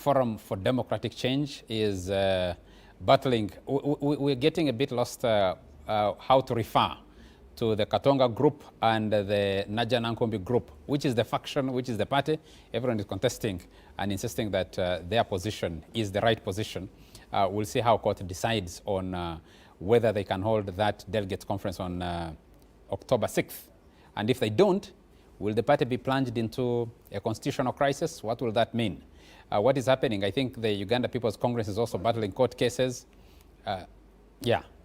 Forum for Democratic Change is battling. We're getting a bit lost how to refer to the Katonga group and the Naja Nankombi group, which is the faction, which is the party. Everyone is contesting and insisting that their position is the right position. We'll see how court decides on whether they can hold that delegates conference on October 6th. And if they don't, will the party be plunged into a constitutional crisis? What will that mean? What is happening? I think the Uganda People's Congress is also battling court cases.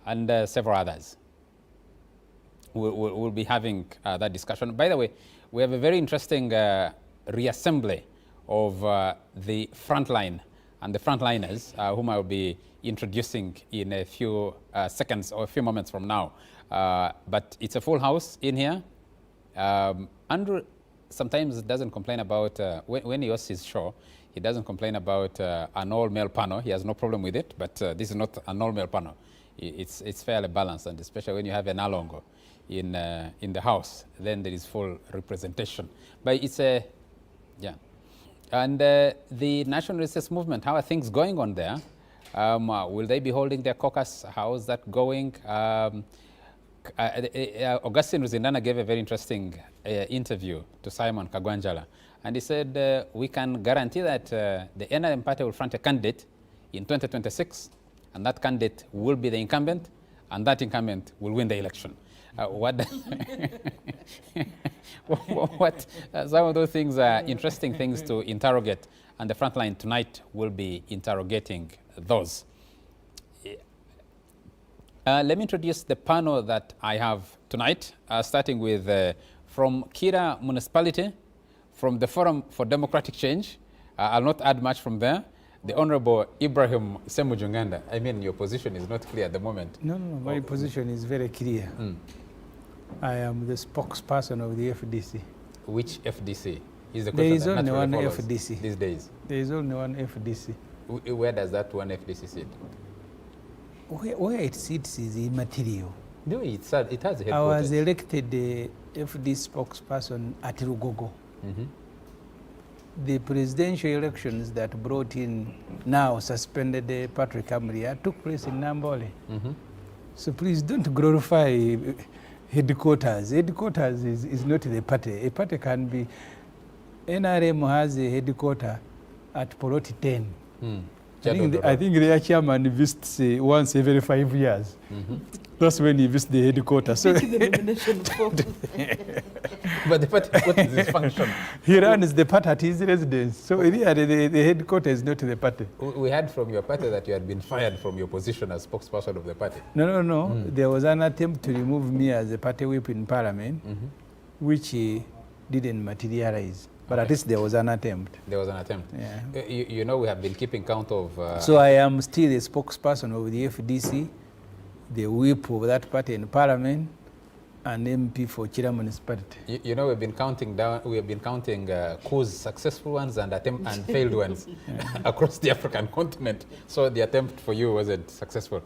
And several others. We'll be having that discussion. By the way, we have a very interesting reassembly of the frontline and the frontliners, whom I will be introducing in a few seconds or a few moments from now. But it's a full house in here. Andrew sometimes doesn't complain about, when he hosts his show, he doesn't complain about an all-male panel. He has no problem with it, but this is not an all-male panel. It's fairly balanced, and especially when you have an Alongo in the house, then there is full representation. But it's a, And the National Resistance Movement, how are things going on there? Will they be holding their caucus? How is that going? Augustine Ruzindana gave a very interesting interview to Simon Kagwanjala, and he said, we can guarantee that the NRM party will front a candidate in 2026, and that candidate will be the incumbent, and that incumbent will win the election. Some of those things are interesting things to interrogate, and the Frontline tonight will be interrogating those. Let me introduce the panel that I have tonight, starting with from Kira Municipality, from the Forum for Democratic Change. I'll not add much from there. The Honorable Ibrahim Ssemujju. I mean, your position is not clear at the moment. No, my position is very clear. I am the spokesperson of the FDC. Which FDC? Is the there is only one FDC. These days? There is only one FDC. Where does that one FDC sit? Where it sits is immaterial. No, it has a headquarters. I was elected the FD spokesperson at Rugogo. The presidential elections that brought in now suspended Patrick Amuriat took place in Nambole. So please don't glorify headquarters. Headquarters is not the party. A party can be, NRM has a headquarters at Poroti 10. I think their chairman visits once every 5 years. That's when he visits the headquarters. So but the party, what is his function? He runs the party at his residence. So really, the headquarters is not the party. We heard from your party that you had been fired from your position as spokesperson of the party. No. There was an attempt to remove me as a party whip in Parliament, which didn't materialize. But at least there was an attempt. There was an attempt. Yeah. You know, we have been keeping count of... So I am still a spokesperson of the FDC, the whip of that party in Parliament, and MP for Kira Municipality. You know, we've been counting down. We have been counting coups, successful ones and failed ones across the African continent. So the attempt for you wasn't successful.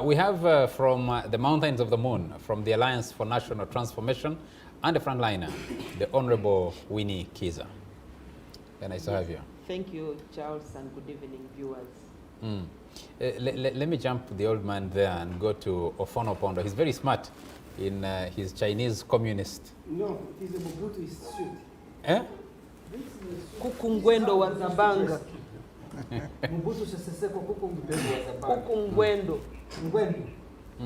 We have from the Mountains of the Moon, from the Alliance for National Transformation, and the frontliner, the Honorable Winnie Kiza. Very nice to have you. Thank you, Charles, and good evening, viewers. Let me jump the old man there and go to Ofono Pondo. He's very smart in his Chinese communist. No, it is a Mobutu suit. Eh? Kukungwendo wa Zabanga. Mobutu Seseko Kukungwendo wa Zabanga. Kukungwendo. Ngwendo.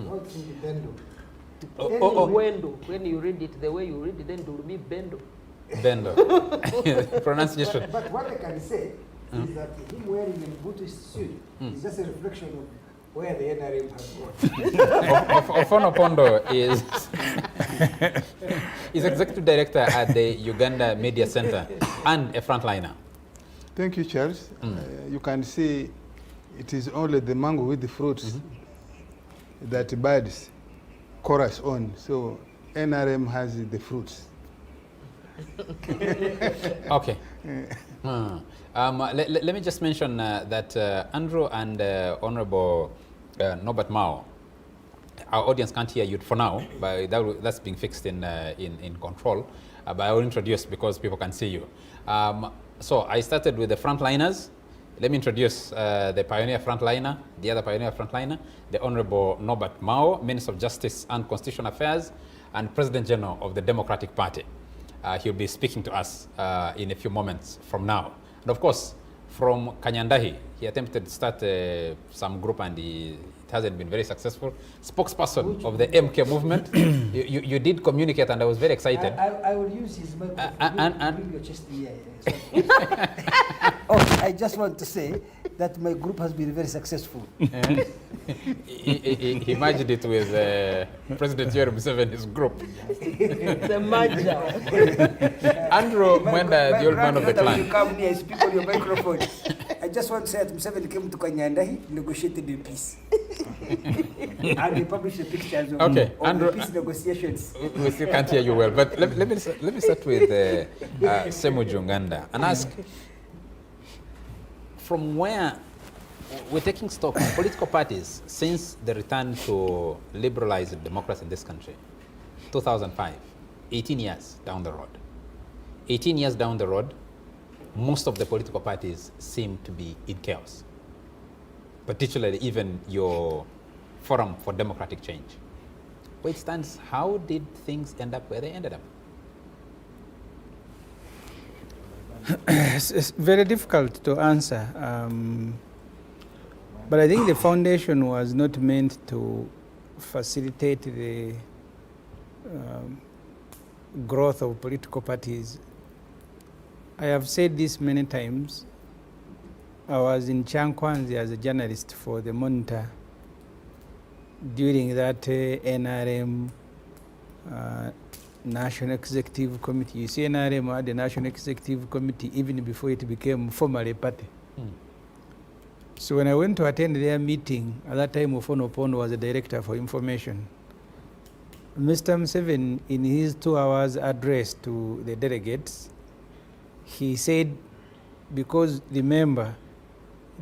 What's Ngwendo? Ngwendo. When you read it the way you read it, then it will be Bendo. Bendo. Pronunciation. But what I can say is that him wearing a Mobutu suit is just a reflection of where the NRM has gone. Ofono Pondo is executive director at the Uganda Media Center and a frontliner. Thank you, Charles. You can see it is only the mango with the fruits that birds chorus on. So NRM has the fruits. Okay. Let me just mention that Andrew and Honorable Norbert Mao, our audience can't hear you for now, but that's being fixed in control. But I will introduce because people can see you. So I started with the frontliners, Let me introduce the pioneer frontliner, the other pioneer frontliner, the Honorable Norbert Mao, Minister of Justice and Constitutional Affairs and President General of the Democratic Party. He'll be speaking to us in a few moments from now. And of course, from Kanyandahi, he attempted to start some group and it hasn't been very successful. Spokesperson of the MK movement. you did communicate and I was very excited. I will use his microphone. And Bring your chest here. Oh, I just want to say that my group has been very successful. he merged it with President Yoweri Museveni's group. It's a merger. Andrew Mwenda, the old man of the clan. You come near, speak on your microphone. I just want to say that Museveni came to Kanyanda, he negotiated the peace. And he published the pictures of, Okay, of Andrew, the peace negotiations. We still can't hear you well, but let me start with Ssemujju Nganda and ask, from where we're taking stock of political parties since the return to liberalized democracy in this country, 2005, 18 years down the road. 18 years down the road, most of the political parties seem to be in chaos, particularly even your Forum for Democratic Change. Where it stands, how did things end up where they ended up? It's very difficult to answer. But I think the foundation was not meant to facilitate the growth of political parties. I have said this many times. I was in Chankwanzi as a journalist for the Monitor during that NRM National Executive Committee. You see, NRM had the National Executive Committee even before it became formally a party. So when I went to attend their meeting, at that time Ofono Opondo was the Director for Information. Mr. Museveni, in his 2 hours address to the delegates, he said, because remember,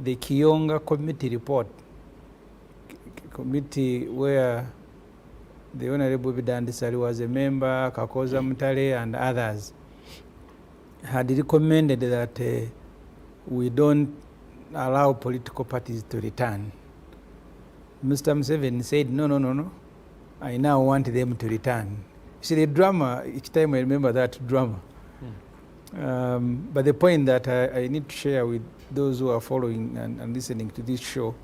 the Kiyonga committee report, committee where the Honorable Bidandisari was a member, Kakoza Mutale and others, had recommended that we don't allow political parties to return. Mr. Museveni said, no, I now want them to return. See, the drama, each time I remember that drama. But the point that I need to share with those who are following and listening to this show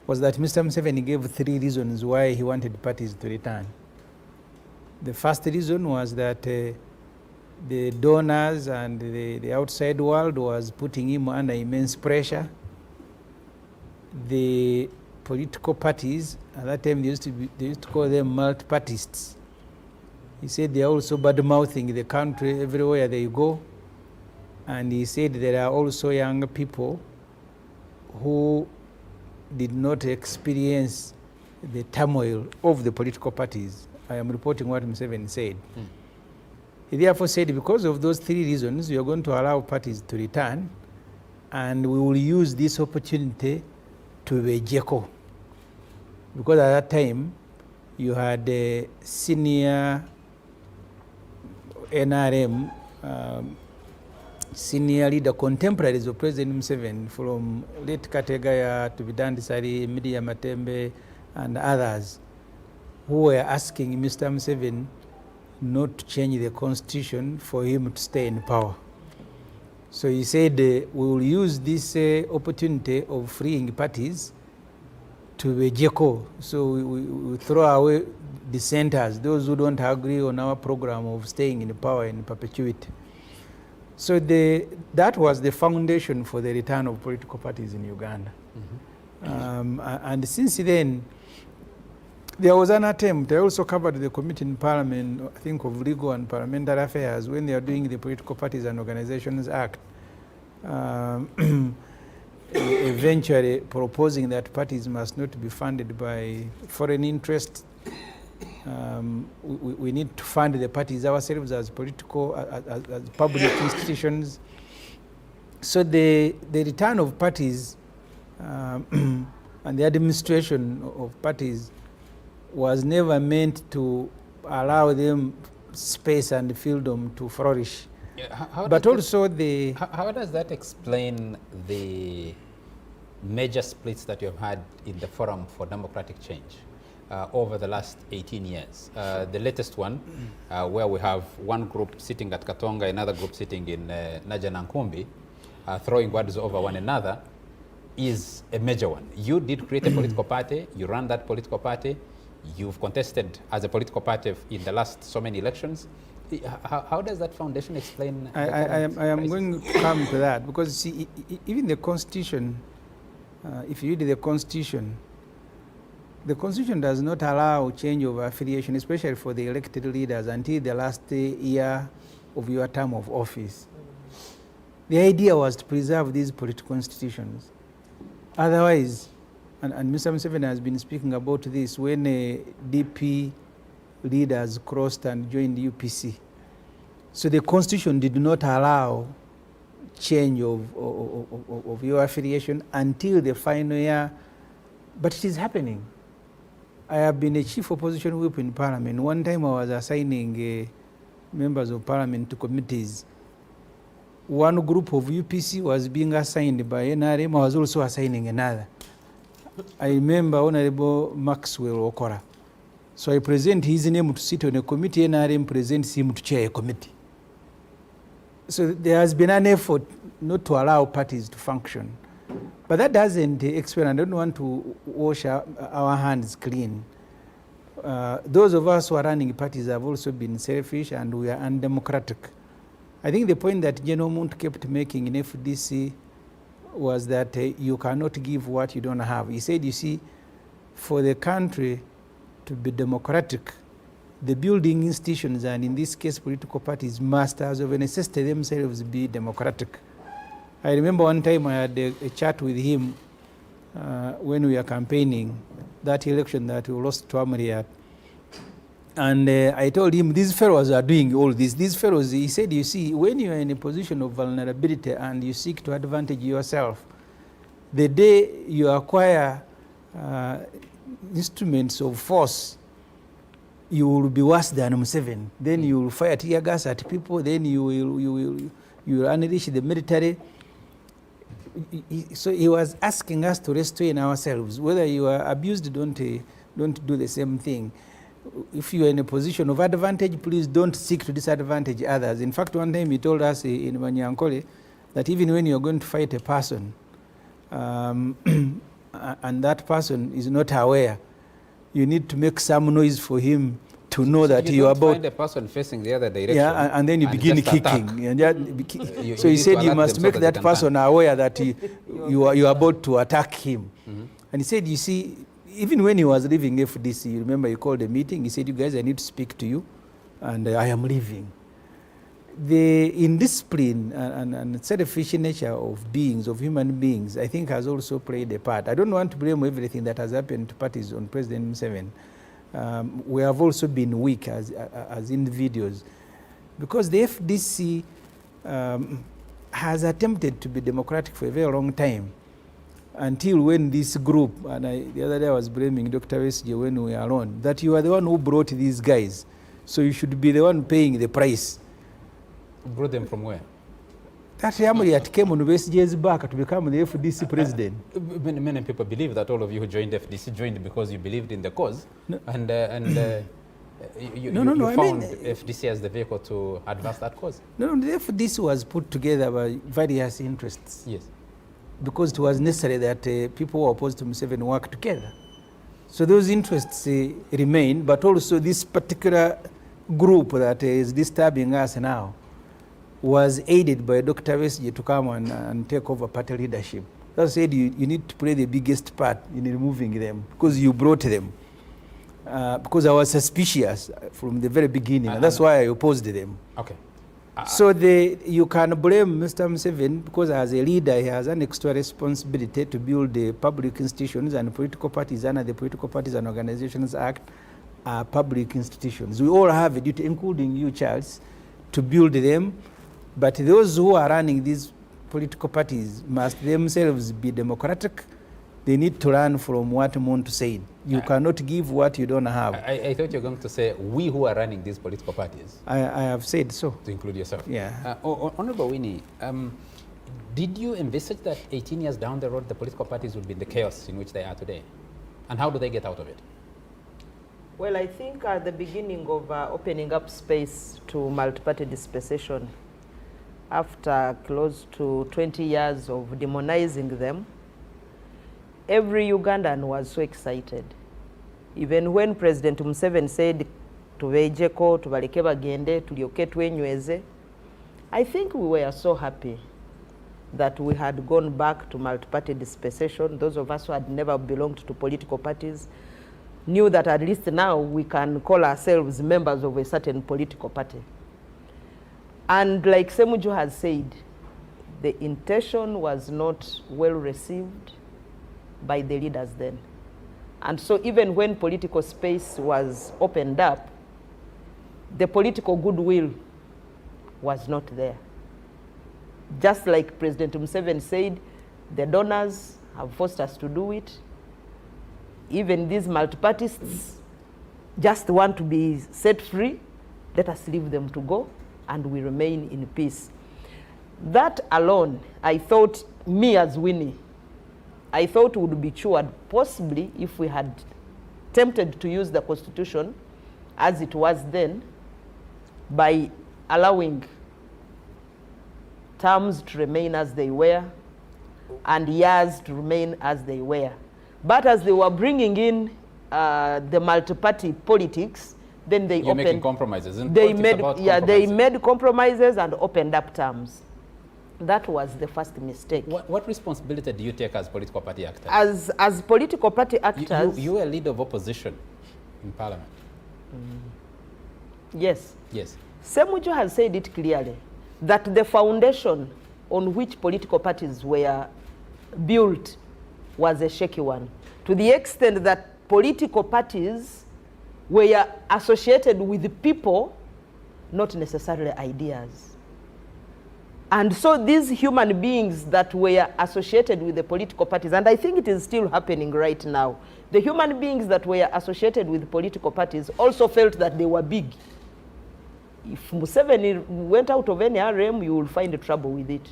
was that Mr. Museveni gave 3 reasons why he wanted parties to return. The first reason was that the donors and the outside world was putting him under immense pressure. The political parties, at that time they used to call them multi-partists. He said they are also bad-mouthing the country everywhere they go. And he said there are also young people who did not experience the turmoil of the political parties. I am reporting what Museveni said. He therefore said, because of those 3 reasons, we are going to allow parties to return, and we will use this opportunity to Wejeko. Because at that time, you had a senior NRM, senior leader, contemporaries of President Museveni, from late Kategaya to Bidandisari, Midia Matembe, and others, who were asking Mr. Museveni not to change the constitution for him to stay in power. So he said, we will use this opportunity of freeing parties to Wejeko. So we throw away dissenters, those who don't agree on our program of staying in power in perpetuity. So that was the foundation for the return of political parties in Uganda. And since then, there was an attempt. I also covered the committee in Parliament, I think, of Legal and Parliamentary Affairs, when they are doing the Political Parties and Organizations Act, eventually proposing that parties must not be funded by foreign interests. We need to fund the parties ourselves as political, as public institutions. So the return of parties and the administration of parties was never meant to allow them space and freedom to flourish. But also the... How does that explain the major splits that you've had in the Forum for Democratic Change over the last 18 years? The latest one, where we have one group sitting at Katonga, another group sitting in Najanankumbi, throwing words over one another, is a major one. You did create a political party, you ran that political party, you've contested as a political party in the last so many elections. How does that foundation explain? I am going to come to that, because see, even the Constitution, if you read the Constitution does not allow change of affiliation, especially for the elected leaders, until the last year of your term of office. The idea was to preserve these political institutions. Otherwise, and Mr. Museveni has been speaking about this, when DP leaders crossed and joined UPC. So the Constitution did not allow change of your affiliation until the final year, but it is happening. I have been a chief opposition whip in Parliament. One time I was assigning members of Parliament to committees. One group of UPC was being assigned by NRM, I was also assigning another. I remember Honorable Maxwell Okora. So I present his name to sit on a committee, NRM presents him to chair a committee. So there has been an effort not to allow parties to function. But that doesn't explain, I don't want to wash our hands clean. Those of us who are running parties have also been selfish and we are undemocratic. I think the point that General Muntu kept making in FDC was that you cannot give what you don't have. He said, you see, for the country to be democratic, the building institutions, and in this case political parties, must as of a necessity themselves be democratic. I remember one time I had a chat with him when we were campaigning that election that we lost to Amuriat. And I told him, these fellows are doing all this. These fellows, he said, you see, when you are in a position of vulnerability and you seek to advantage yourself, the day you acquire instruments of force, you will be worse than Museveni. Then you will fire tear gas at people, then you will unleash the military. So he was asking us to restrain ourselves. Whether you are abused, don't do the same thing. If you are in a position of advantage, please don't seek to disadvantage others. In fact, one time he told us in Manyankole that even when you are going to fight a person, and that person is not aware, you need to make some noise for him to know that you are about... find a person facing the other direction. Yeah, and then you begin kicking. So he said you must make that person aware that you are about to attack him. And he said, you see, even when he was leaving FDC, you remember he called a meeting, he said, you guys, I need to speak to you, and I am leaving. The indiscipline and selfish nature of beings, of human beings, I think has also played a part. I don't want to blame everything that has happened to parties on President Museveni. We have also been weak as individuals, because the FDC has attempted to be democratic for a very long time, until when this group, and the other day I was blaming Dr.Besigye when we were alone, that you are the one who brought these guys, so you should be the one paying the price. Brought them from where? That Amuriat came on Besigye's back to become the FDC president. Many people believe that all of you who joined FDC joined because you believed in the cause, no. You found FDC as the vehicle to advance that cause. No, the FDC was put together by various interests. Yes. Because it was necessary that people who are opposed to Museveni work together. So those interests remain, but also this particular group that is disturbing us now was aided by Dr. Besigye to come and take over party leadership. That said, you need to play the biggest part in removing them, because you brought them. Because I was suspicious from the very beginning, and that's why I opposed them. Okay. So you can blame Mr. Museveni, because as a leader he has an extra responsibility to build the public institutions, and political parties under the Political Parties and Organizations Act are public institutions. We all have a duty, including you, Charles, to build them, but those who are running these political parties must themselves be democratic They need to learn from what Muntu said. You cannot give what you don't have. I thought you were going to say we who are running these political parties. I have said so. To include yourself. Yeah. Honorable Winnie, did you envisage that 18 years down the road the political parties would be in the chaos in which they are today? And how do they get out of it? Well, I think at the beginning of opening up space to multi-party dispensation, after close to 20 years of demonizing them, every Ugandan was so excited. Even when President Museveni said, tubejeko, tubaleke bagende, tulioke twenyweze, I think we were so happy that we had gone back to multi-party dispensation. Those of us who had never belonged to political parties knew that at least now we can call ourselves members of a certain political party. And like Ssemujju has said, the intention was not well received by the leaders then. And so even when political space was opened up, the political goodwill was not there. Just like President Museveni said, the donors have forced us to do it. Even these multi-partists just want to be set free. Let us leave them to go, and we remain in peace. That alone, I thought, me as Winnie, I thought would be cured possibly if we had attempted to use the Constitution as it was then by allowing terms to remain as they were and years to remain as they were. But as they were bringing in the multi-party politics, then they You're making compromises. They made compromises and opened up terms. That was the first mistake. What responsibility do you take as political party actors? As political party actors, you are a leader of opposition in parliament. Yes. Yes. Ssemujju has said it clearly that the foundation on which political parties were built was a shaky one, to the extent that political parties were associated with people, not necessarily ideas. And so these human beings that were associated with the political parties, and I think it is still happening right now, the human beings that were associated with political parties also felt that they were big. If Museveni went out of any RM, you will find trouble with it.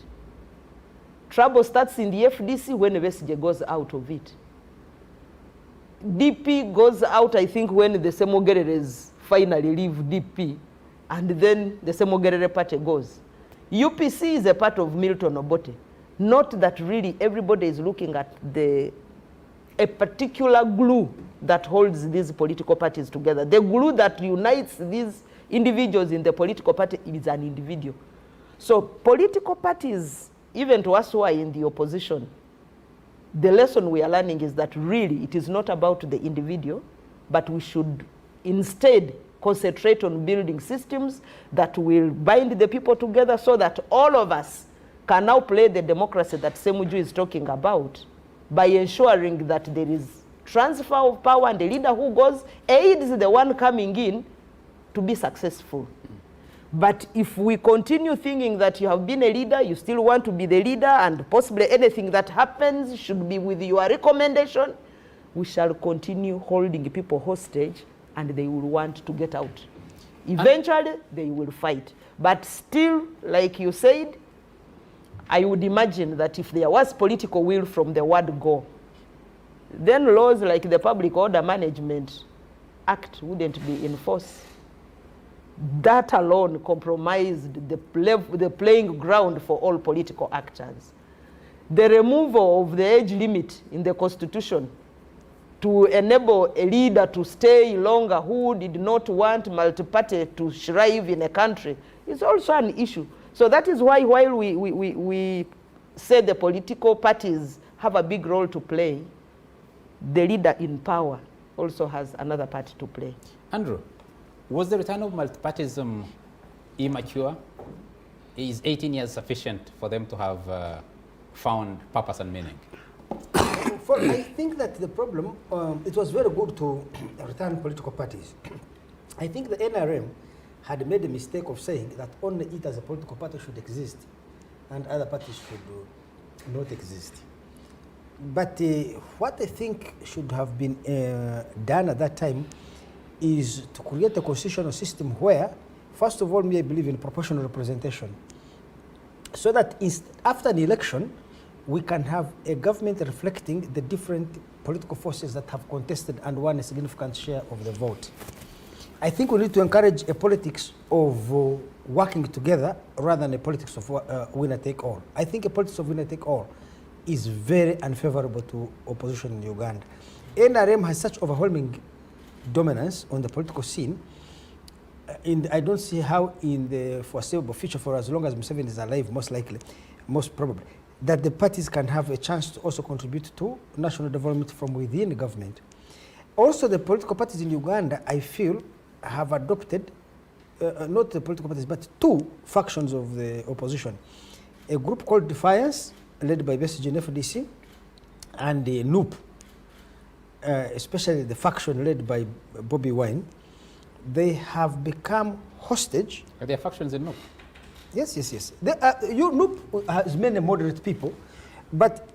Trouble starts in the FDC when Besigye goes out of it. DP goes out, I think, when the Ssemugerers finally leave DP, and then the Ssemugerere party goes. UPC is a part of Milton Obote. Not that really everybody is looking at a particular glue that holds these political parties together. The glue that unites these individuals in the political party is an individual. So political parties, even to us who are in the opposition, the lesson we are learning is that really it is not about the individual, but we should instead concentrate on building systems that will bind the people together so that all of us can now play the democracy that Ssemujju is talking about by ensuring that there is transfer of power and the leader who goes aids the one coming in to be successful. But if we continue thinking that you have been a leader, you still want to be the leader, and possibly anything that happens should be with your recommendation, we shall continue holding people hostage, and they will want to get out. Eventually, they will fight. But still, like you said, I would imagine that if there was political will from the word go, then laws like the Public Order Management Act wouldn't be in force. That alone compromised the playing ground for all political actors. The removal of the age limit in the Constitution to enable a leader to stay longer who did not want multi-party to thrive in a country is also an issue. So that is why while we say the political parties have a big role to play, the leader in power also has another part to play. Andrew, was the return of multipartism immature? Is 18 years sufficient for them to have found purpose and meaning? I think that the problem, it was very good to return political parties. I think the NRM had made the mistake of saying that only it as a political party should exist and other parties should not exist. But what I think should have been done at that time is to create a constitutional system where, first of all, I believe in proportional representation, so that after an election, we can have a government reflecting the different political forces that have contested and won a significant share of the vote. I think we need to encourage a politics of working together rather than a politics of winner-take-all. I think a politics of winner-take-all is very unfavorable to opposition in Uganda. NRM has such overwhelming dominance on the political scene. I don't see how in the foreseeable future, for as long as Museveni is alive, most probably, that the parties can have a chance to also contribute to national development from within the government. Also, the political parties in Uganda, I feel, have adopted, not the political parties, but two factions of the opposition. A group called Defiance, led by Besigye and FDC, and the NUP, especially the faction led by Bobby Wine. They have become hostage. Are there factions in NUP? Yes. NUP has many moderate people, but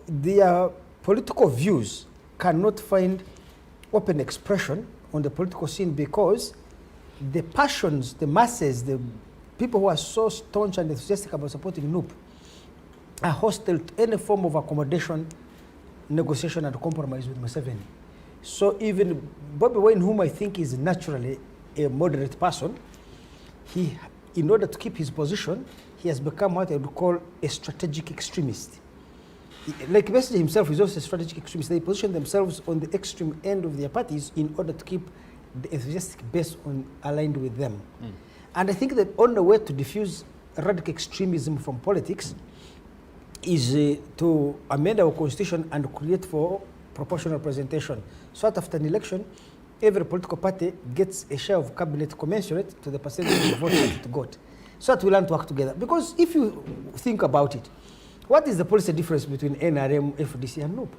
their political views cannot find open expression on the political scene because the passions, the masses, the people who are so staunch and enthusiastic about supporting NUP are hostile to any form of accommodation, negotiation, and compromise with Museveni. So even Bobby Wine, whom I think is naturally a moderate person, in order to keep his position, he has become what I would call a strategic extremist. Like Besigye himself is also a strategic extremist. They position themselves on the extreme end of their parties in order to keep the enthusiastic base aligned with them. And I think the only way to diffuse radical extremism from politics is to amend our constitution and create for proportional representation. So that after an election, every political party gets a share of cabinet commensurate to the percentage of votes that it got. So that we learn to work together. Because if you think about it, what is the policy difference between NRM, FDC, and NUP?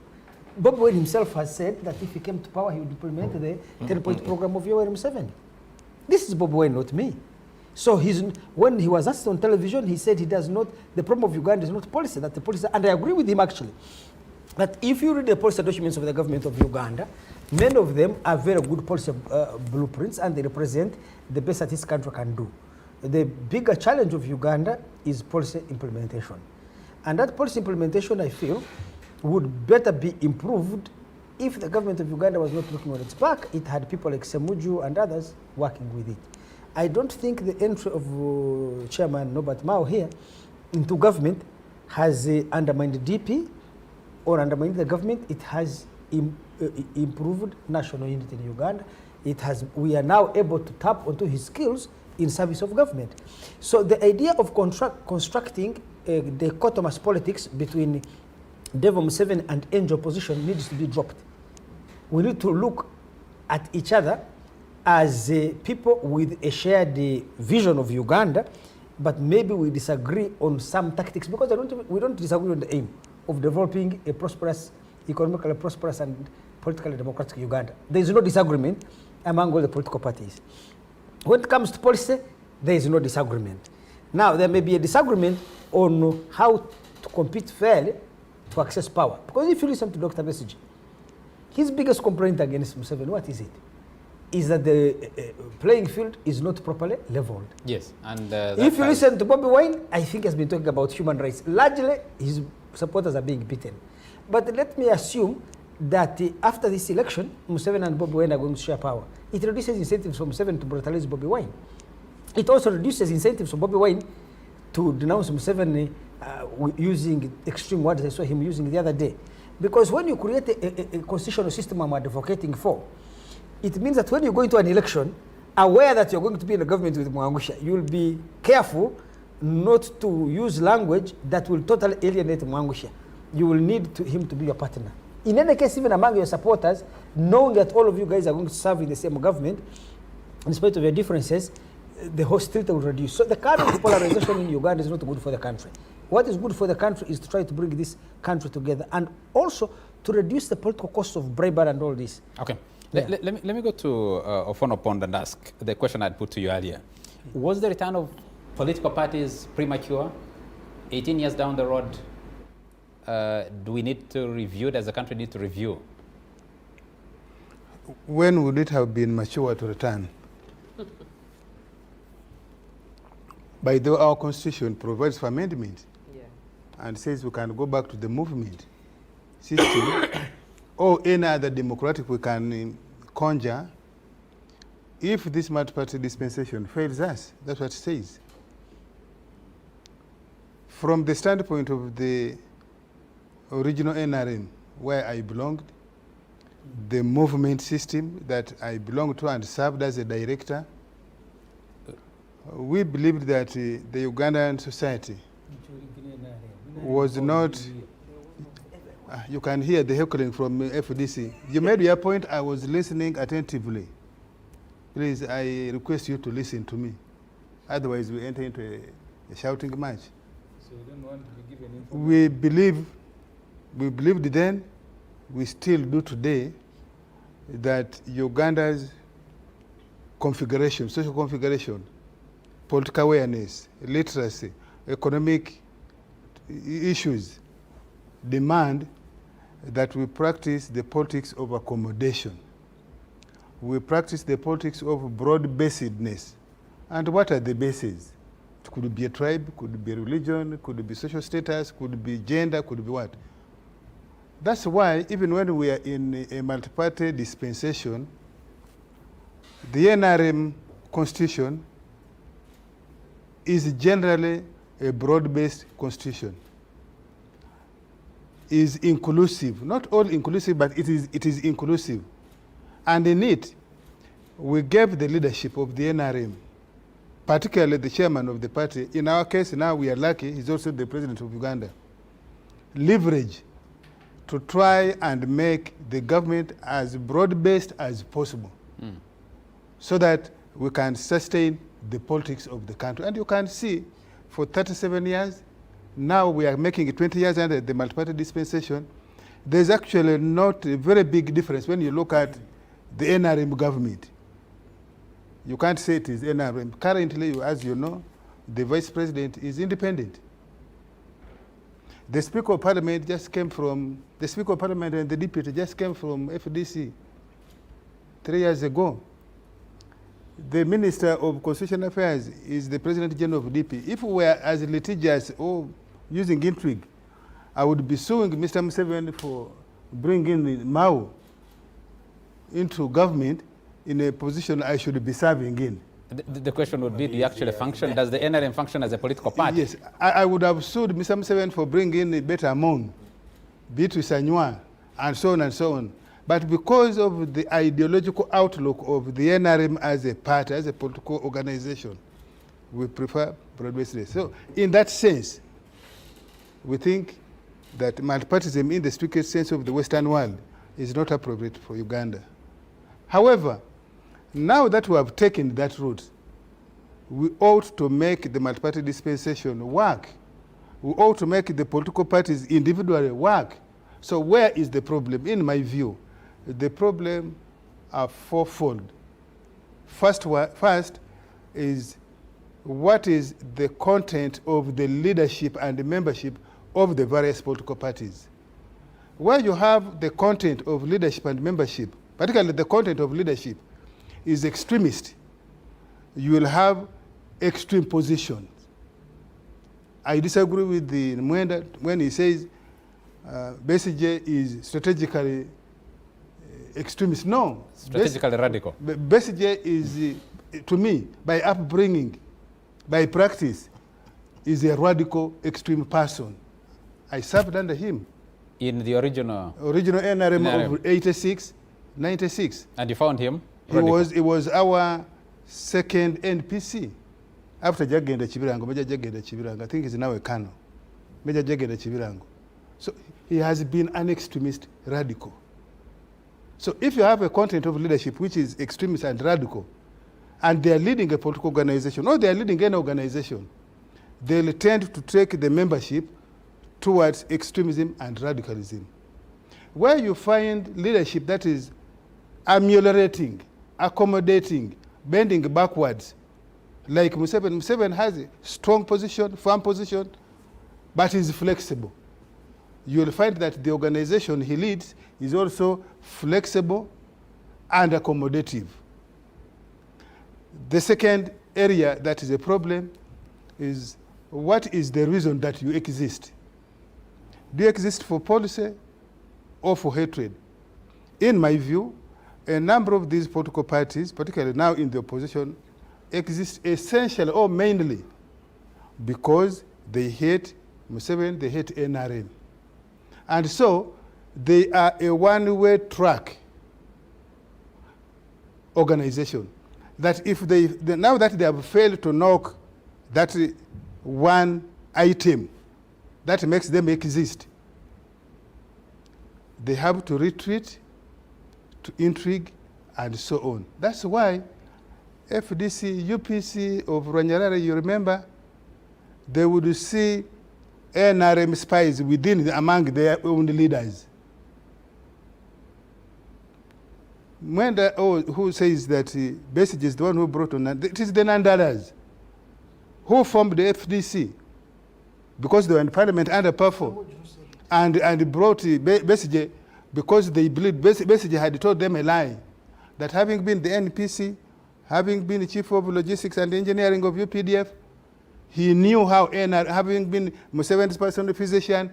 Bob Wine himself has said that if he came to power, he would implement the 10-point program of Yoweri Museveni. This is Bob Wine, not me. So when he was asked on television, he said the problem of Uganda is not policy, that the policy, and I agree with him actually, that if you read the policy documents of the government of Uganda, many of them are very good policy blueprints and they represent the best that this country can do. The bigger challenge of Uganda is policy implementation. And that policy implementation, I feel, would better be improved if the government of Uganda was not looking on its back. It had people like Ssemujju and others working with it. I don't think the entry of Chairman Norbert Mao here into government has undermined DP or undermined the government. It has improved national unity in Uganda. We are now able to tap onto his skills in service of government. So the idea of constructing dichotomous politics between Devil Museveni and Angel opposition needs to be dropped. We need to look at each other as people with a shared vision of Uganda, but maybe we disagree on some tactics because we don't disagree on the aim of developing a prosperous, economically prosperous and politically democratic Uganda. There is no disagreement among all the political parties. When it comes to policy, there is no disagreement. Now, there may be a disagreement on how to compete fairly to access power. Because if you listen to Dr. Besigye, his biggest complaint against Museveni, what is it? Is that the playing field is not properly leveled. Yes, and if you listen to Bobby Wine, I think he has been talking about human rights. Largely, his supporters are being beaten. But let me assume that after this election, Museveni and Bobby Wine are going to share power. It reduces incentives for Museveni to brutalize Bobby Wine. It also reduces incentives for Bobby Wine to denounce Museveni using extreme words I saw him using the other day. Because when you create a constitutional system I'm advocating for, it means that when you go into an election, aware that you're going to be in a government with Mwangusha, you'll be careful not to use language that will totally alienate Mwangusha. You will need him to be your partner. In any case, even among your supporters, knowing that all of you guys are going to serve in the same government, in spite of your differences, the hostility will reduce. So the current polarization in Uganda is not good for the country. What is good for the country is to try to bring this country together and also to reduce the political cost of bribery and all this. Okay. Yeah. Let me go to Ofono Pond and ask the question I'd put to you earlier. Was the return of political parties premature? 18 years down the road, do we need to review, does the country need to review? When would it have been mature to return? By the way, our constitution provides for amendment and says we can go back to the movement system or any other democratic we can conjure if this multi-party dispensation fails us. That's what it says. From the standpoint of the original NRM, where I belonged, the movement system that I belonged to and served as a director, we believed that the Ugandan society was not, you can hear the heckling from FDC. You made your point, I was listening attentively. Please, I request you to listen to me. Otherwise, we enter into a shouting match. So you don't want to be given information? We believed then, we still do today, that Uganda's configuration, social configuration, political awareness, literacy, economic issues demand that we practice the politics of accommodation. We practice the politics of broad-basedness. And what are the bases? It could be a tribe, could be religion, could be social status, could be gender, could be what? That's why even when we are in a multi-party dispensation, the NRM constitution is generally a broad-based constitution. Is inclusive, not all inclusive, but it is inclusive. And in it, we gave the leadership of the NRM, particularly the chairman of the party. In our case, now we are lucky, he's also the president of Uganda. Leverage to try and make the government as broad-based as possible so that we can sustain the politics of the country. And you can see, for 37 years, now we are making it 20 years under the multi-party dispensation. There's actually not a very big difference when you look at the NRM government. You can't say it is NRM. Currently, as you know, the vice president is independent. The Speaker of Parliament just came from, the Speaker of Parliament and the Deputy just came from FDC 3 years ago. The Minister of Constitutional Affairs is the President General of DP. If we were as litigious or using intrigue, I would be suing Mr. Museveni for bringing Mao into government in a position I should be serving in. The question would be, do you actually function? Does the NRM function as a political party? Yes, I would have sued Mr. Museveni for bringing Beta Amon, Beatrice Anywa, and so on and so on. But because of the ideological outlook of the NRM as a party, as a political organization, we prefer broad-based. So in that sense, we think that multipartyism in the strictest sense of the Western world is not appropriate for Uganda. However, now that we have taken that route, we ought to make the multi-party dispensation work. We ought to make the political parties individually work. So where is the problem? In my view, the problem are fourfold. First is what is the content of the leadership and the membership of the various political parties. Where you have the content of leadership and membership, particularly the content of leadership, is extremist, you will have extreme positions. I disagree with the Mwenda when he says Besigye is strategically extremist. No. Strategically radical. Besigye is, to me, by upbringing, by practice, is a radical, extreme person. I served under him. In the original NRM of 86, 96. And you found him? He was our second NPC. After Jagenda Chibirango, Major Jagenda Chibirango, I think he's now a colonel. Major Jagenda Chibirango. So he has been an extremist radical. So if you have a content of leadership which is extremist and radical, and they are leading a political organization, or they are leading any organization, they'll tend to take the membership towards extremism and radicalism. Where you find leadership that is ameliorating, accommodating, bending backwards, like Museveni has a strong position, firm position, but is flexible. you will find that the organization he leads is also flexible and accommodative. The second area that is a problem is, what is the reason that you exist? Do you exist for policy or for hatred? In my view, a number of these political parties, particularly now in the opposition, exist essentially or mainly because they hate Museveni, they hate NRM. And so they are a one-way track organization. That if now that they have failed to knock that one item that makes them exist, they have to retreat, to intrigue, and so on. That's why FDC, UPC of Rwanyarara, you remember, they would see NRM spies among their own leaders. Mwenda, who says that Besigye is the one who brought on, it is the Nandalas who formed the FDC because they were in parliament under powerful, and brought Besigye because they believed Besigye had told them a lie, that having been the NPC, having been the chief of logistics and engineering of UPDF, he knew how having been Museveni's personal physician,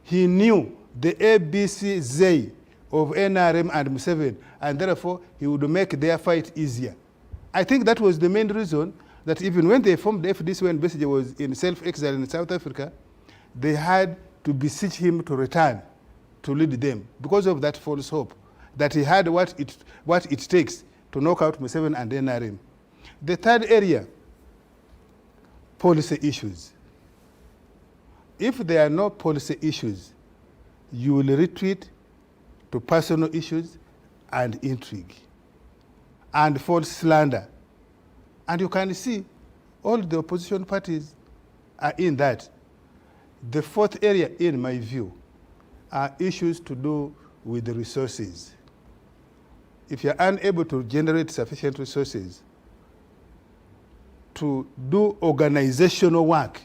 he knew the ABCZ of NRM and Museveni, and therefore he would make their fight easier. I think that was the main reason that even when they formed the FDC, when Besigye was in self-exile in South Africa, they had to beseech him to return to lead them because of that false hope that he had what it takes to knock out Museveni and NRM. The third area, policy issues. If there are no policy issues, you will retreat to personal issues and intrigue and false slander. And you can see all the opposition parties are in that. The fourth area, in my view, are issues to do with the resources. If you're unable to generate sufficient resources to do organizational work,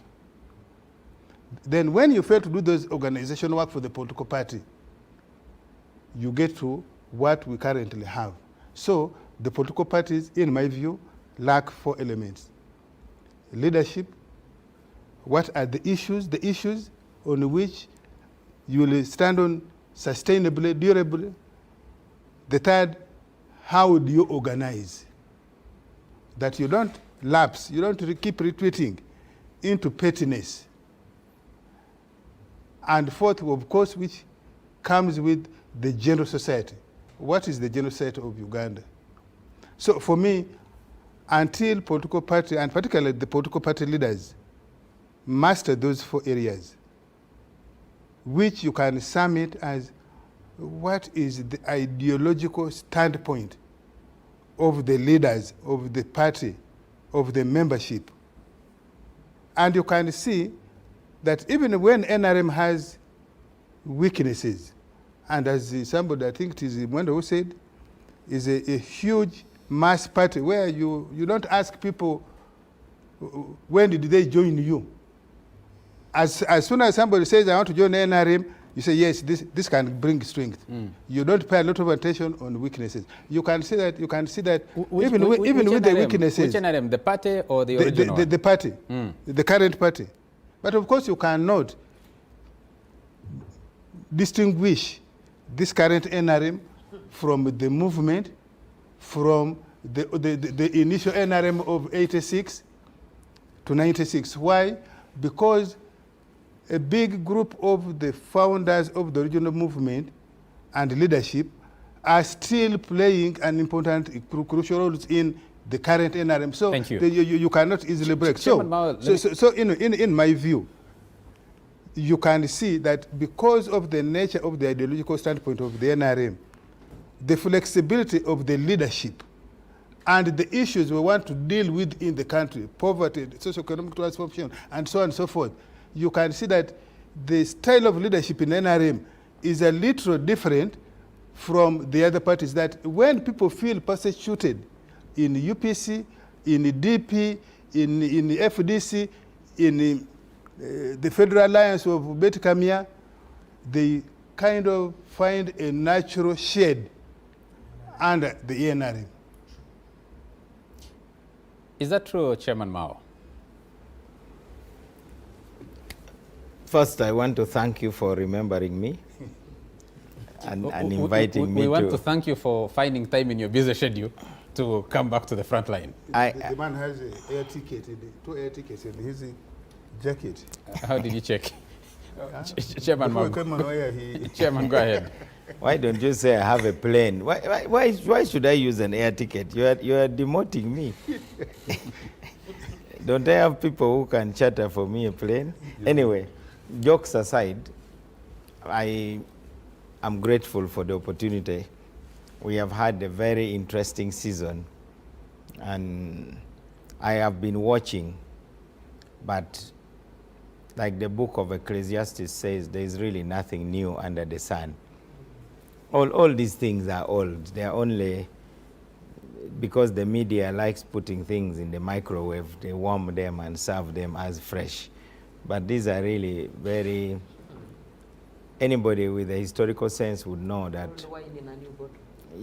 then when you fail to do those organizational work for the political party, you get to what we currently have. So the political parties, in my view, lack four elements. Leadership, what are the issues on which you will stand on sustainably, durably. The third, how do you organize? That you don't lapse, you don't keep retreating into pettiness. And fourth, of course, which comes with the general society. What is the general society of Uganda? So for me, until political party, and particularly the political party leaders, master those four areas, which you can sum it as what is the ideological standpoint of the leaders of the party, of the membership. And you can see that even when NRM has weaknesses, and as somebody, I think it is Mwenda who said, is a huge mass party where you don't ask people when did they join you. As soon as somebody says, I want to join NRM, you say, yes, this can bring strength. You don't pay a lot of attention on weaknesses. You can see that even with the weaknesses. Which NRM, the party or the original? The party, the current party. But of course you cannot distinguish this current NRM from the movement, from the initial NRM of 86 to 96. Why? Because a big group of the founders of the original movement and leadership are still playing an important, crucial role in the current NRM. So thank you. You cannot easily break. So in my view, you can see that because of the nature of the ideological standpoint of the NRM, the flexibility of the leadership and the issues we want to deal with in the country, poverty, socio-economic transformation, and so on and so forth, you can see that the style of leadership in NRM is a little different from the other parties. That when people feel persecuted in UPC, in DP, in FDC, in the Federal Alliance of Bet Kamia, they kind of find a natural shade under the NRM. Is that true, Chairman Mao? First, I want to thank you for remembering me and inviting me We want to thank you for finding time in your busy schedule to come back to the front line. The man has an air ticket, 2 air tickets in his jacket. How did you check? Chairman Mao. Chairman, go ahead. Why don't you say I have a plane? Why should I use an air ticket? You are demoting me. Don't I have people who can charter for me a plane? Anyway, jokes aside, I am grateful for the opportunity. We have had a very interesting season, and I have been watching, but like the book of Ecclesiastes says, there is really nothing new under the sun. All these things are old. They are only because the media likes putting things in the microwave, they warm them and serve them as fresh. But these are really very, anybody with a historical sense would know that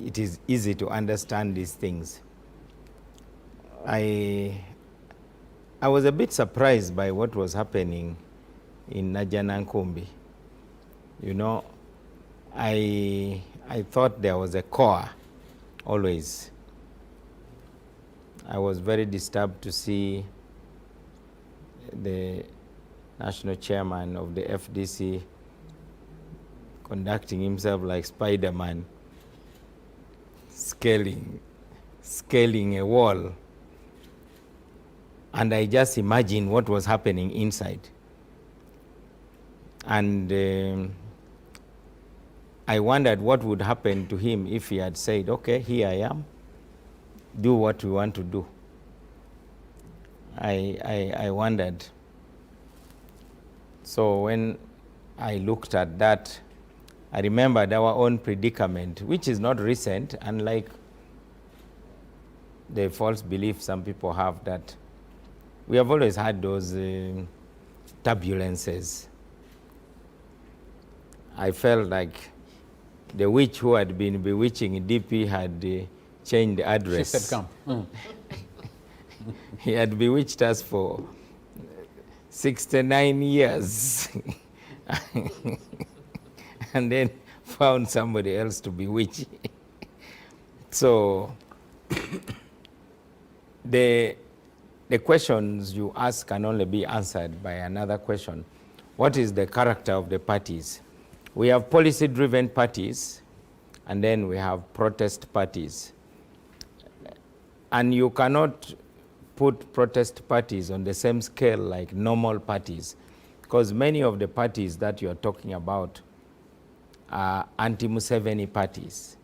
it is easy to understand these things. I was a bit surprised by what was happening in Najanankumbi. You know, I thought there was a core always. I was very disturbed to see the national chairman of the FDC conducting himself like Spider-Man, scaling a wall. And I just imagined what was happening inside. And I wondered what would happen to him if he had said, okay, here I am, do what we want to do. I wondered. So when I looked at that, I remembered our own predicament, which is not recent, unlike the false belief some people have that we have always had those turbulences. I felt like the witch who had been bewitching DP had changed the address. She said, come. He had bewitched us for 69 years and then found somebody else to bewitch. So the questions you ask can only be answered by another question. What is the character of the parties? We have policy-driven parties, and then we have protest parties. And you cannot put protest parties on the same scale like normal parties, because many of the parties that you are talking about are anti-Museveni parties.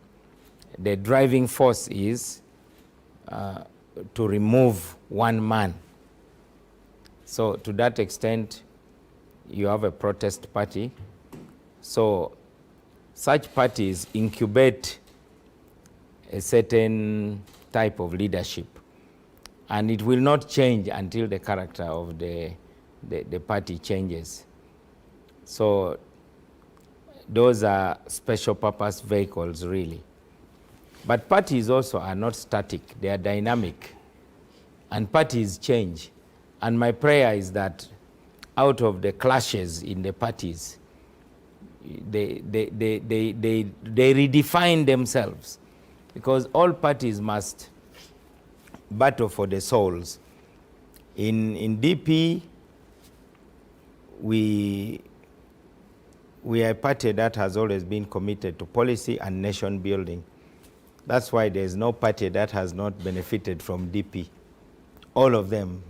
The driving force is to remove one man. So to that extent, you have a protest party. So such parties incubate a certain type of leadership, and it will not change until the character of the party changes. So those are special purpose vehicles, really. But parties also are not static, they are dynamic, and parties change. And my prayer is that out of the clashes in the parties, they redefine themselves, because all parties must battle for the souls. In DP, we are a party that has always been committed to policy and nation building. That's why there's no party that has not benefited from DP. All of them.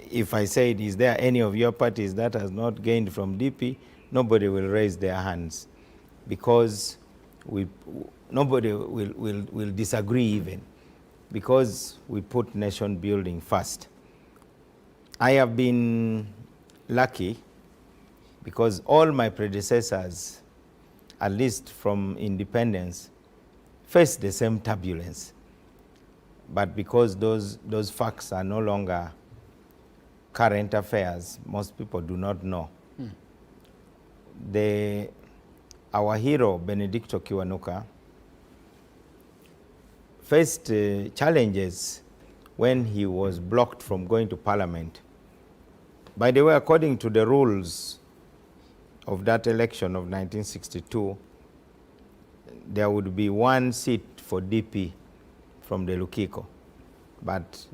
If I said, is there any of your parties that has not gained from DP, nobody will raise their hands, because nobody will disagree even, because we put nation building first. I have been lucky because all my predecessors, at least from independence, faced the same turbulence. But because those facts are no longer current affairs, most people do not know. The our hero, Benedicto Kiwanuka, faced challenges when he was blocked from going to parliament. By the way, according to the rules of that election of 1962, there would be one seat for DP from the Lukiko, but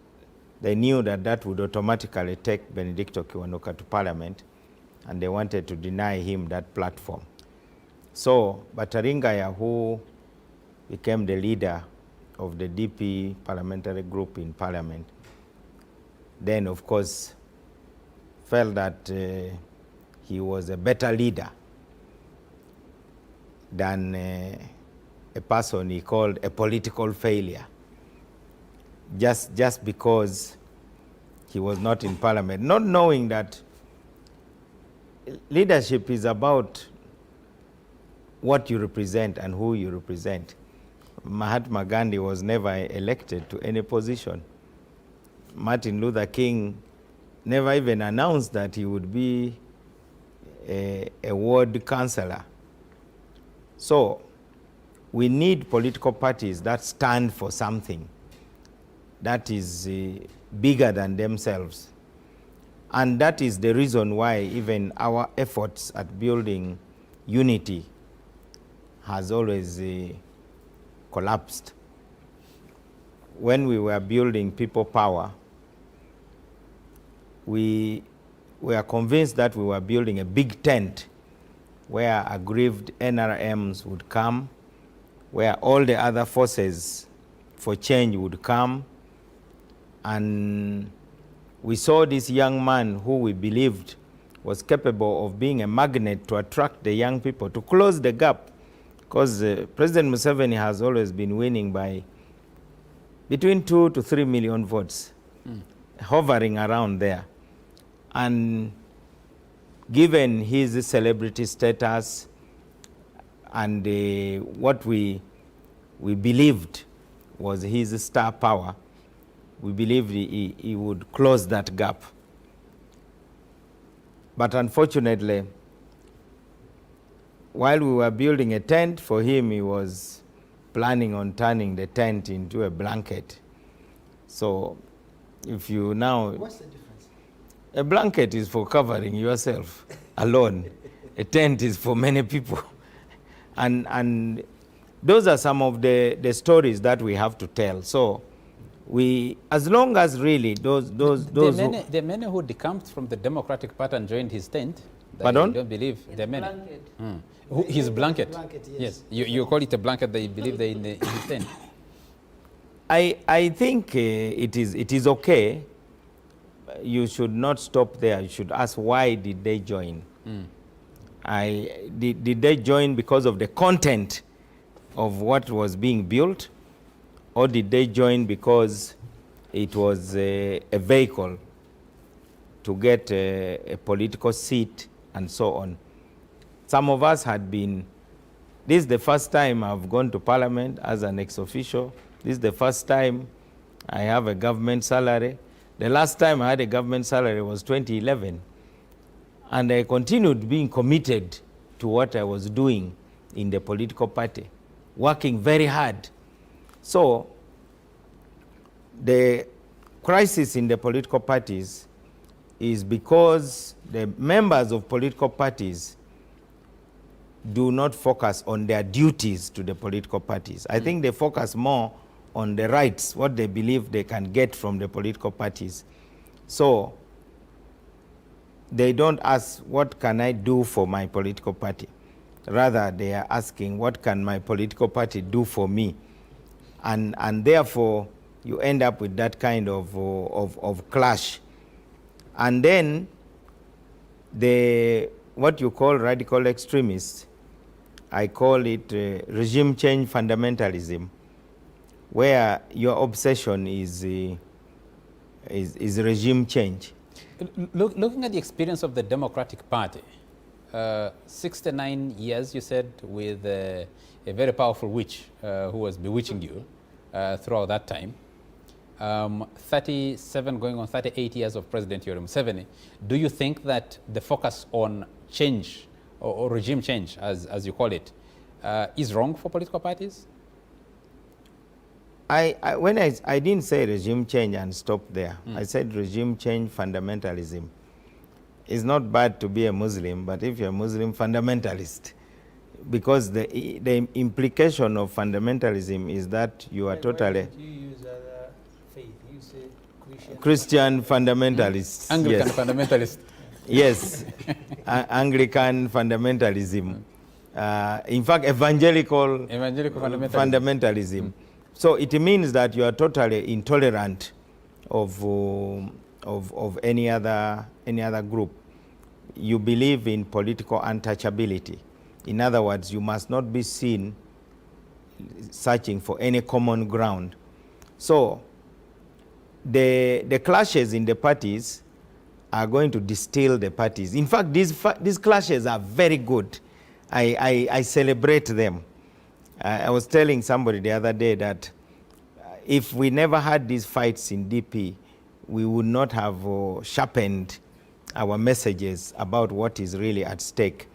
they knew that that would automatically take Benedicto Kiwanuka to parliament, and they wanted to deny him that platform. So Bataringaya, who became the leader of the DP parliamentary group in parliament, then of course felt that he was a better leader than a person he called a political failure, just because he was not in parliament, not knowing that leadership is about what you represent and who you represent. Mahatma Gandhi was never elected to any position. Martin Luther King never even announced that he would be a ward councillor. So we need political parties that stand for something that is bigger than themselves. And that is the reason why even our efforts at building unity has always collapsed. When we were building people power, we were convinced that we were building a big tent where aggrieved NRMs would come, where all the other forces for change would come. And we saw this young man who we believed was capable of being a magnet to attract the young people, to close the gap, because President Museveni has always been winning by between 2 to 3 million votes, hovering around there. And given his celebrity status and what we believed was his star power, we believed he would close that gap. But unfortunately, while we were building a tent for him, he was planning on turning the tent into a blanket. So if you now... What's the difference? A blanket is for covering yourself alone. A tent is for many people. And those are some of the stories that we have to tell. So we, as long as really those There who... are many who decamped from the Democratic Party and joined his tent. Pardon? I don't believe there are many. Blanket. His blanket. Blanket, Yes. You call it a blanket, they believe they're in his tent. I think it is okay. You should not stop there. You should ask, why did they join? Did they join because of the content of what was being built, or did they join because it was a vehicle to get a political seat and so on? Some of us had been, this is the first time I've gone to parliament as an ex-official. This is the first time I have a government salary. The last time I had a government salary was 2011. And I continued being committed to what I was doing in the political party, working very hard. So the crisis in the political parties is because the members of political parties do not focus on their duties to the political parties. I think they focus more on the rights, what they believe they can get from the political parties. So they don't ask, what can I do for my political party? Rather, they are asking, what can my political party do for me? And therefore, you end up with that kind of clash. And then, what you call radical extremists, I call it regime change fundamentalism, where your obsession is regime change. Looking at the experience of the Democratic Party, 69 years, you said, with a very powerful witch who was bewitching you throughout that time. 37 going on 38 years of President Yoweri Museveni. Do you think that the focus on change or regime change, as you call it, is wrong for political parties? When I didn't say regime change and stop there. I said regime change fundamentalism. It's not bad to be a Muslim, but if you're a Muslim fundamentalist, because the implication of fundamentalism is that you are totally... You use other faith. You say Christian fundamentalists. Anglican yes. fundamentalist. Yes, Anglican fundamentalism. In fact, evangelical fundamentalism. So it means that you are totally intolerant of any other group. You believe in political untouchability. In other words, you must not be seen searching for any common ground. So the clashes in the parties are going to distill the parties. In fact, these clashes are very good. I celebrate them. I was telling somebody the other day that if we never had these fights in DP, we would not have sharpened our messages about what is really at stake.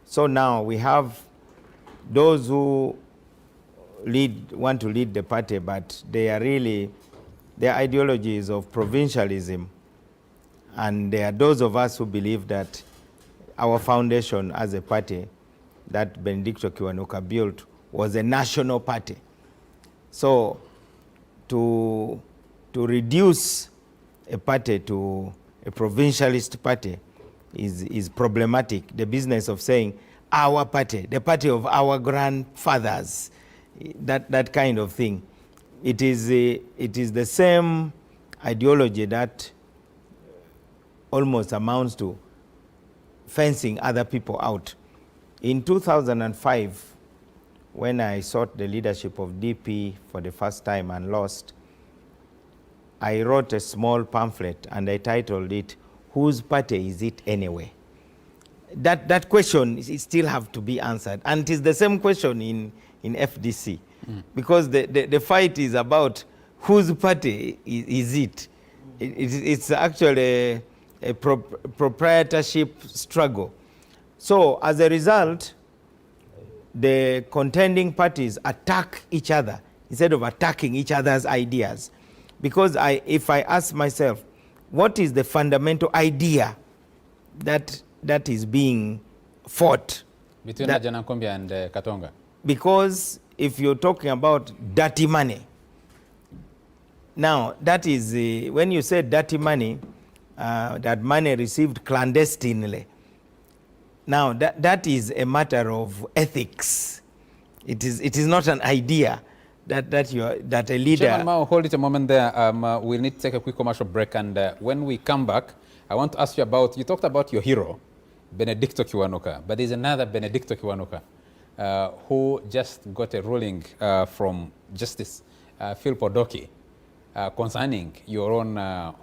So now we have those who want to lead the party, but they are really, their ideology is of provincialism. And there are those of us who believe that our foundation as a party that Benedicto Kiwanuka built was a national party. So to reduce a party to a provincialist party is problematic. The business of saying our party, the party of our grandfathers, that kind of thing. It is the same ideology that almost amounts to fencing other people out. In 2005, when I sought the leadership of DP for the first time and lost, I wrote a small pamphlet and I titled it, "Whose party is it anyway?" That question still have to be answered. And it is the same question in FDC. Because the fight is about whose party is it. It's actually a proprietorship struggle. So as a result, the contending parties attack each other instead of attacking each other's ideas. Because if I ask myself, what is the fundamental idea that is being fought? Between Ajanakombi and Katonga? Because if you're talking about dirty money, now that is, when you say dirty money, that money received clandestinely, now that is a matter of ethics. It is not an idea that a leader... Chairman Mao, hold it a moment there. We'll need to take a quick commercial break, and when we come back, I want to ask you about, you talked about your hero, Benedicto Kiwanuka, but there's another Benedicto Kiwanuka who just got a ruling from Justice Phil Podoki concerning your own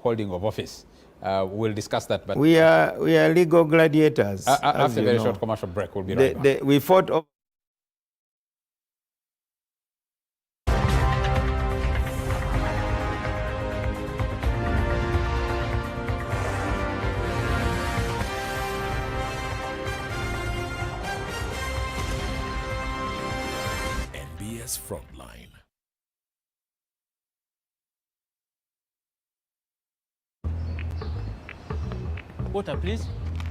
holding of office. We'll discuss that. But we are legal gladiators. After a very short commercial break, we'll be right back. We fought over... Frontline. Water, please.